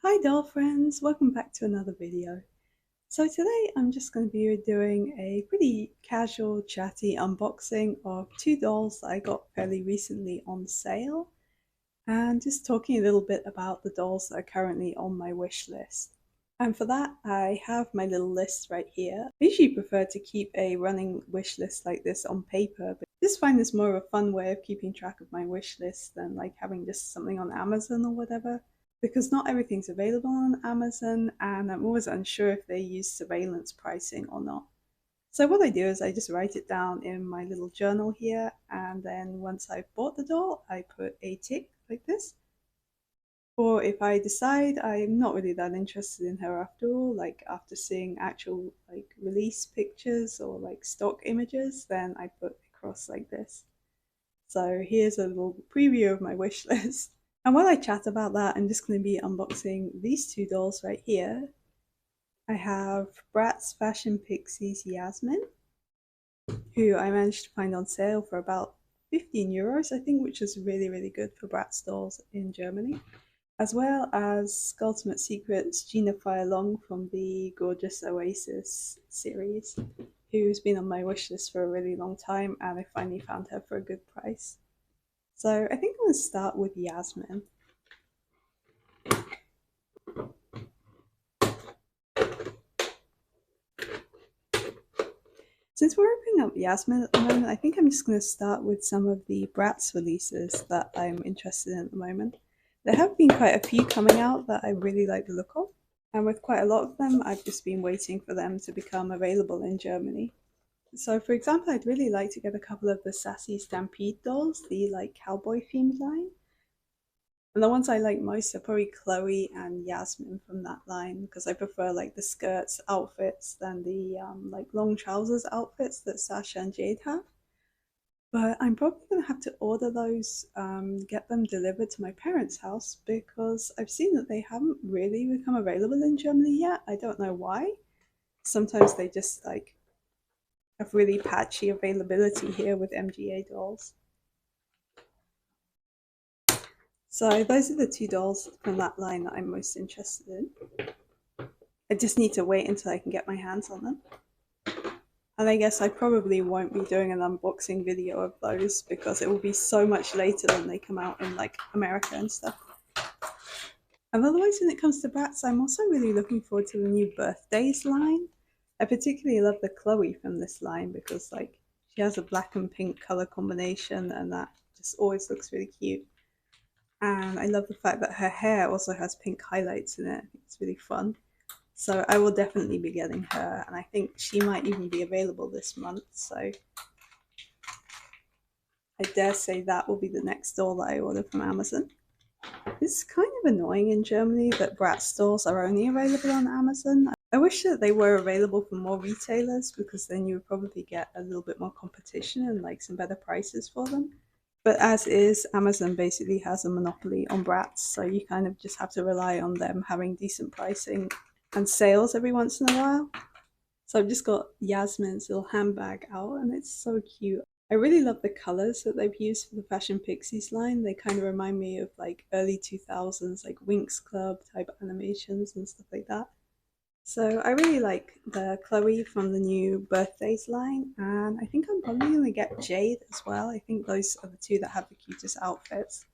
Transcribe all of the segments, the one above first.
Hi doll friends, welcome back to another video. So today I'm just going to be doing a pretty casual chatty unboxing of two dolls that I got fairly recently on sale and just talking a little bit about the dolls that are currently on my wish list. And for that I have my little list right here. I usually prefer to keep a running wish list like this on paper, but I just find this more of a fun way of keeping track of my wish list than like having just something on Amazon or whatever, because not everything's available on Amazon and I'm always unsure if they use surveillance pricing or not. So what I do is I just write it down in my little journal here, and then once I've bought the doll I put a tick like this. Or if I decide I'm not really that interested in her after all, like after seeing actual like release pictures or like stock images, then I put a cross like this. So here's a little preview of my wish list. And while I chat about that, I'm just going to be unboxing these two dolls right here. I have Bratz Fashion Pixiez Yasmin, who I managed to find on sale for about 15 euros, I think, which is really, really good for Bratz dolls in Germany. As well as Ultimate Secret's Jinafire Long from the Gore-geous Oasis series, who's been on my wish list for a really long time, and I finally found her for a good price. So I think I'm going to start with Yasmin. Since we're opening up Yasmin at the moment, I think I'm just going to start with some of the Bratz releases that I'm interested in at the moment. There have been quite a few coming out that I really like the look of, and with quite a lot of them, I've just been waiting for them to become available in Germany. So for example, I'd really like to get a couple of the Sassy Stampede dolls, the like cowboy themed line. And the ones I like most are probably Chloe and Yasmin from that line, because I prefer like the skirts outfits than the like long trousers outfits that Sasha and Jade have. But I'm probably going to have to order those, get them delivered to my parents' house, because I've seen that they haven't really become available in Germany yet. I don't know why. Sometimes they just like have really patchy availability here with MGA dolls. So those are the two dolls from that line that I'm most interested in. I just need to wait until I can get my hands on them. And I guess I probably won't be doing an unboxing video of those because it will be so much later than they come out in like America and stuff. And otherwise, when it comes to Bratz, I'm also really looking forward to the new birthdays line. I particularly love the Chloe from this line because like she has a black and pink color combination and that just always looks really cute. And I love the fact that her hair also has pink highlights in it. I think it's really fun. So I will definitely be getting her, and I think she might even be available this month. So I dare say that will be the next doll that I order from Amazon. It's kind of annoying in Germany that Bratz dolls are only available on Amazon. I wish that they were available from more retailers, because then you would probably get a little bit more competition and like some better prices for them. But as is, Amazon basically has a monopoly on Bratz, so you kind of just have to rely on them having decent pricing and sales every once in a while. So I've just got Yasmin's little handbag out, and it's so cute. I really love the colors that they've used for the Fashion Pixies line. They kind of remind me of like early 2000s, like Winx Club type animations and stuff like that. So I really like the Chloe from the new Birthdays line, and I think I'm probably going to get Jade as well. I think those are the two that have the cutest outfits.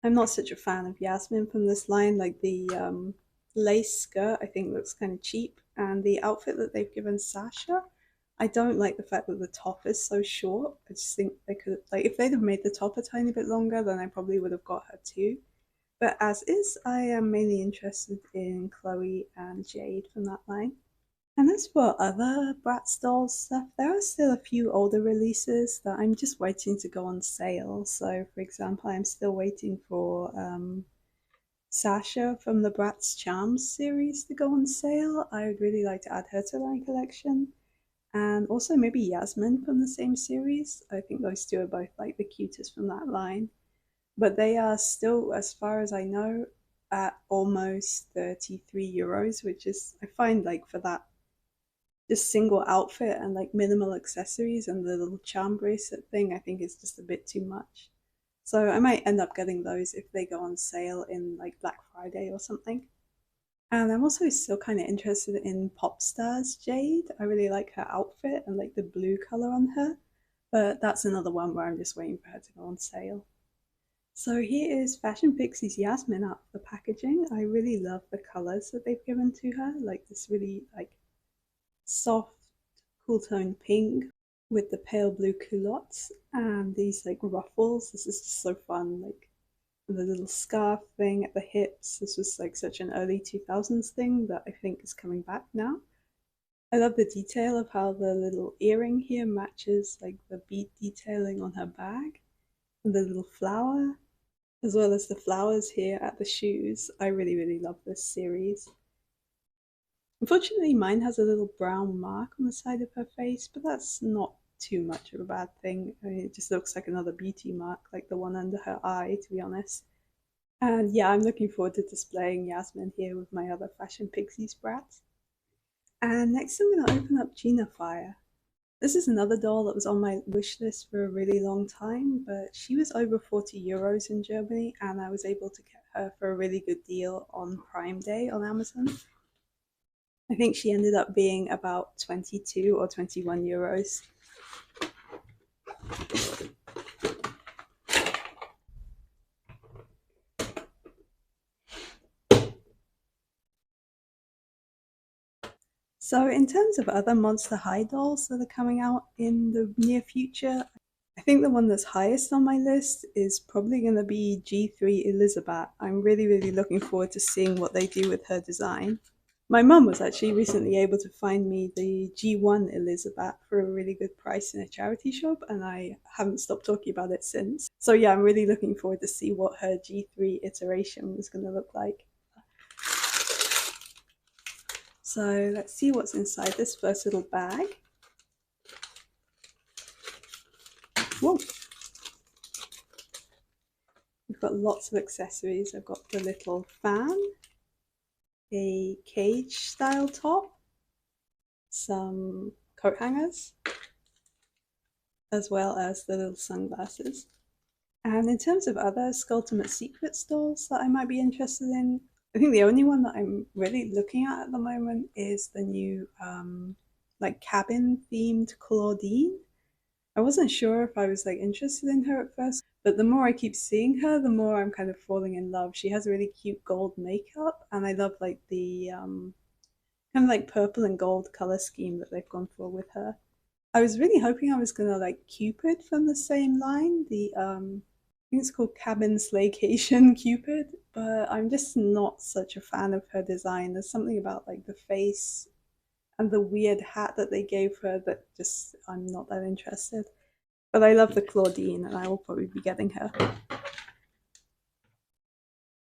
I'm not such a fan of Yasmin from this line. Like the lace skirt I think looks kind of cheap, and the outfit that they've given Sasha, I don't like the fact that the top is so short. I just think they could, like, if they'd have made the top a tiny bit longer, then I probably would have got her too. But as is, I am mainly interested in Chloe and Jade from that line. And as for other Bratz dolls stuff, there are still a few older releases that I'm just waiting to go on sale. So, for example, I'm still waiting for Sasha from the Bratz Charms series to go on sale. I would really like to add her to my collection. And also maybe Yasmin from the same series. I think those two are both like the cutest from that line. But they are still, as far as I know, at almost 33 euros, which is, I find like for that just single outfit and like minimal accessories and the little charm bracelet thing, I think is just a bit too much. So I might end up getting those if they go on sale in like Black Friday or something. And I'm also still kind of interested in Popstars Jade. I really like her outfit and like the blue color on her, but that's another one where I'm just waiting for her to go on sale. So here is Fashion Pixiez Yasmin out of the packaging. I really love the colors that they've given to her, like this really like soft, cool tone pink with the pale blue culottes and these like ruffles. This is just so fun, like the little scarf thing at the hips. This was like such an early 2000s thing that I think is coming back now. I love the detail of how the little earring here matches like the bead detailing on her bag and the little flower, as well as the flowers here at the shoes. I really, really love this series. Unfortunately, mine has a little brown mark on the side of her face, but that's not too much of a bad thing. I mean, it just looks like another beauty mark, like the one under her eye, to be honest. And yeah, I'm looking forward to displaying Yasmin here with my other Fashion Pixiez Bratz. And next I'm going to open up Jinafire. This is another doll that was on my wish list for a really long time, but she was over 40 euros in Germany and I was able to get her for a really good deal on Prime Day on Amazon. I think she ended up being about 22 or 21 euros. So in terms of other Monster High dolls that are coming out in the near future, I think the one that's highest on my list is probably going to be G3 Elizabeth. I'm really, really looking forward to seeing what they do with her design. My mum was actually recently able to find me the G1 Elizabeth for a really good price in a charity shop, and I haven't stopped talking about it since. So yeah, I'm really looking forward to see what her G3 iteration is going to look like. So let's see what's inside this first little bag. Whoa! We've got lots of accessories. I've got the little fan, a cage style top, some coat hangers, as well as the little sunglasses. And in terms of other Skulltimate Secret dolls that I might be interested in, I think the only one that I'm really looking at the moment is the new like cabin themed Claudine. I wasn't sure if I was like interested in her at first, but the more I keep seeing her, the more I'm kind of falling in love. She has a really cute gold makeup, and I love like the kind of like purple and gold color scheme that they've gone for with her. I was really hoping I was gonna like Cupid from the same line, the I think it's called Cabin Slaycation Cupid, but I'm just not such a fan of her design. There's something about like the face and the weird hat that they gave her that just I'm not that interested. But I love the Claudine and I will probably be getting her.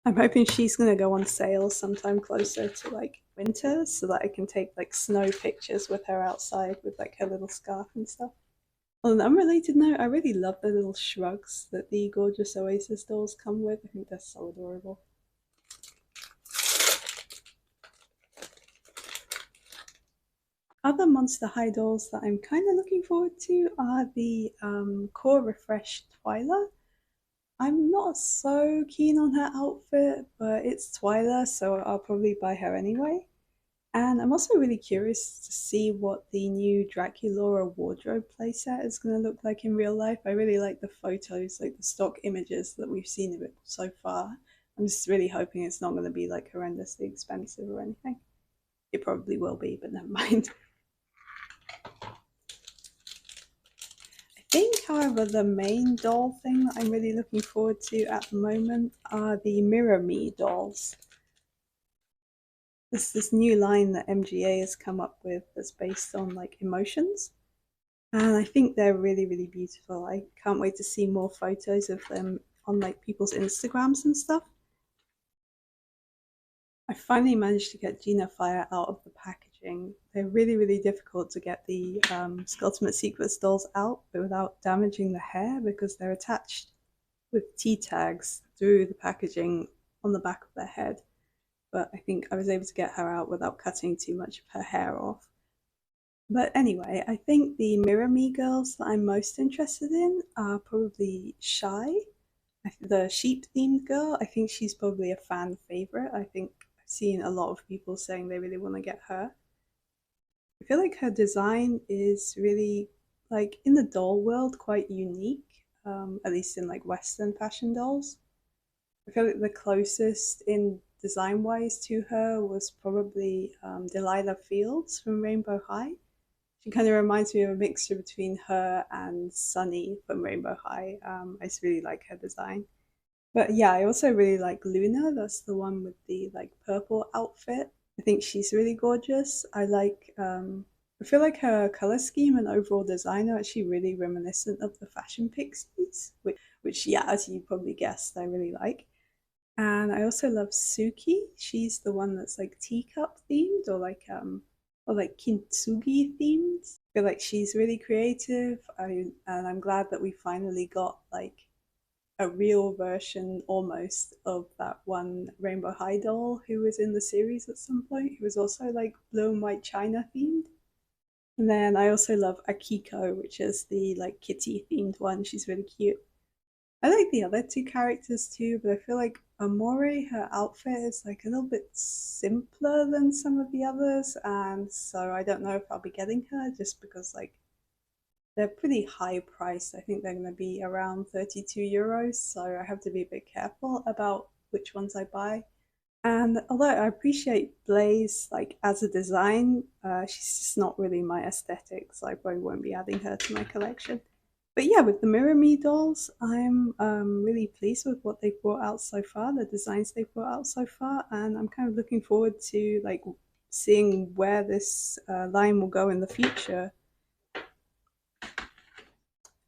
I'm hoping she's gonna go on sale sometime closer to like winter so that I can take like snow pictures with her outside with like her little scarf and stuff. On an unrelated note, I really love the little shrugs that the Gore-geous Oasis dolls come with. I think they're so adorable. Other Monster High dolls that I'm kind of looking forward to are the Core Refresh Twyla. I'm not so keen on her outfit, but it's Twyla, so I'll probably buy her anyway. And I'm also really curious to see what the new Draculaura wardrobe playset is going to look like in real life. I really like the photos, like the stock images that we've seen of it so far. I'm just really hoping it's not going to be like horrendously expensive or anything. It probably will be, but never mind. I think, however, the main doll thing that I'm really looking forward to at the moment are the Mirror Me dolls. This new line that MGA has come up with that's based on like emotions. And I think they're really, really beautiful. I can't wait to see more photos of them on like people's Instagrams and stuff. I finally managed to get Jinafire out of the packaging. They're really, really difficult to get the Skulltimate Secrets dolls out without damaging the hair because they're attached with T-tags through the packaging on the back of their head. But I think I was able to get her out without cutting too much of her hair off. But anyway, I think the Mirror Me girls that I'm most interested in are probably Shy, the sheep themed girl. I think she's probably a fan favorite. I think I've seen a lot of people saying they really want to get her. I feel like her design is really, like, in the doll world, quite unique, at least in like Western fashion dolls. I feel like the closest in design wise to her was probably Delilah Fields from Rainbow High. She kind of reminds me of a mixture between her and Sunny from Rainbow High. I just really like her design. But yeah, I also really like Luna. That's the one with the like purple outfit. I think she's really gorgeous. I feel like her color scheme and overall design are actually really reminiscent of the fashion Pixies, which yeah, as you probably guessed, I really like. And I also love Suki. She's the one that's like teacup themed or like kintsugi themed. I feel like she's really creative. And I'm glad that we finally got like a real version almost of that one Rainbow High doll who was in the series at some point, who was also like blue and white china themed. And then I also love Akiko, which is the like kitty themed one. She's really cute. I like the other two characters too, but I feel like Amore, her outfit is like a little bit simpler than some of the others, and so I don't know if I'll be getting her just because like they're pretty high priced. I think they're going to be around 32 euros, so I have to be a bit careful about which ones I buy. And although I appreciate Blaze like as a design, she's just not really my aesthetic, so I probably won't be adding her to my collection. But yeah, with the Mirror Me dolls, I'm really pleased with what they've brought out so far, the designs they've brought out so far, and I'm kind of looking forward to like seeing where this line will go in the future.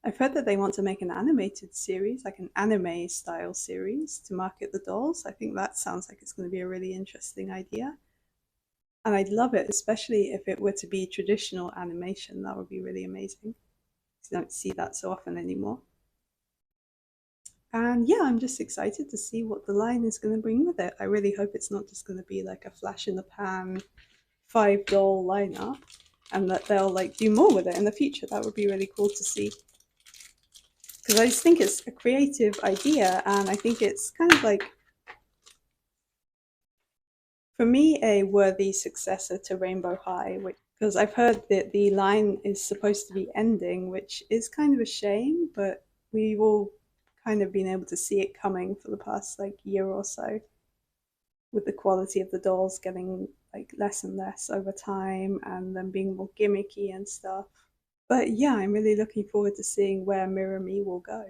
I've heard that they want to make an animated series, like an anime style series to market the dolls. I think that sounds like it's going to be a really interesting idea. And I'd love it, especially if it were to be traditional animation. That would be really amazing. You don't see that so often anymore. And yeah, I'm just excited to see what the line is going to bring with it. I really hope it's not just going to be like a flash in the pan 5 doll lineup, and that they'll like do more with it in the future. That would be really cool to see. Because I just think it's a creative idea, and I think it's kind of like, for me, a worthy successor to Rainbow High, because I've heard that the line is supposed to be ending, which is kind of a shame, but we've all kind of been able to see it coming for the past like year or so, with the quality of the dolls getting like less and less over time and them being more gimmicky and stuff. But yeah, I'm really looking forward to seeing where Mirror Me will go.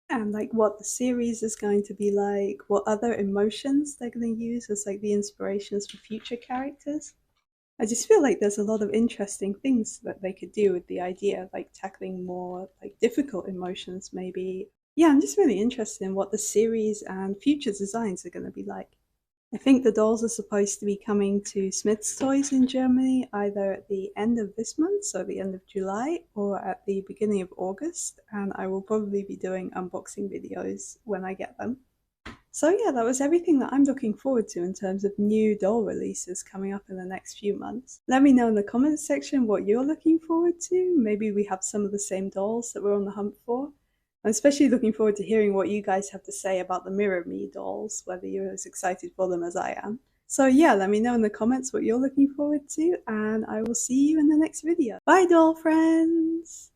And like what the series is going to be like, what other emotions they're going to use as like the inspirations for future characters. I just feel like there's a lot of interesting things that they could do with the idea, like tackling more like difficult emotions maybe. Yeah, I'm just really interested in what the series and future designs are going to be like. I think the dolls are supposed to be coming to Smith's Toys in Germany either at the end of this month, so the end of July, or at the beginning of August, and I will probably be doing unboxing videos when I get them. So yeah, that was everything that I'm looking forward to in terms of new doll releases coming up in the next few months. Let me know in the comments section what you're looking forward to. Maybe we have some of the same dolls that we're on the hunt for. I'm especially looking forward to hearing what you guys have to say about the Mirror Me dolls, whether you're as excited for them as I am. So yeah, let me know in the comments what you're looking forward to, and I will see you in the next video. Bye doll friends!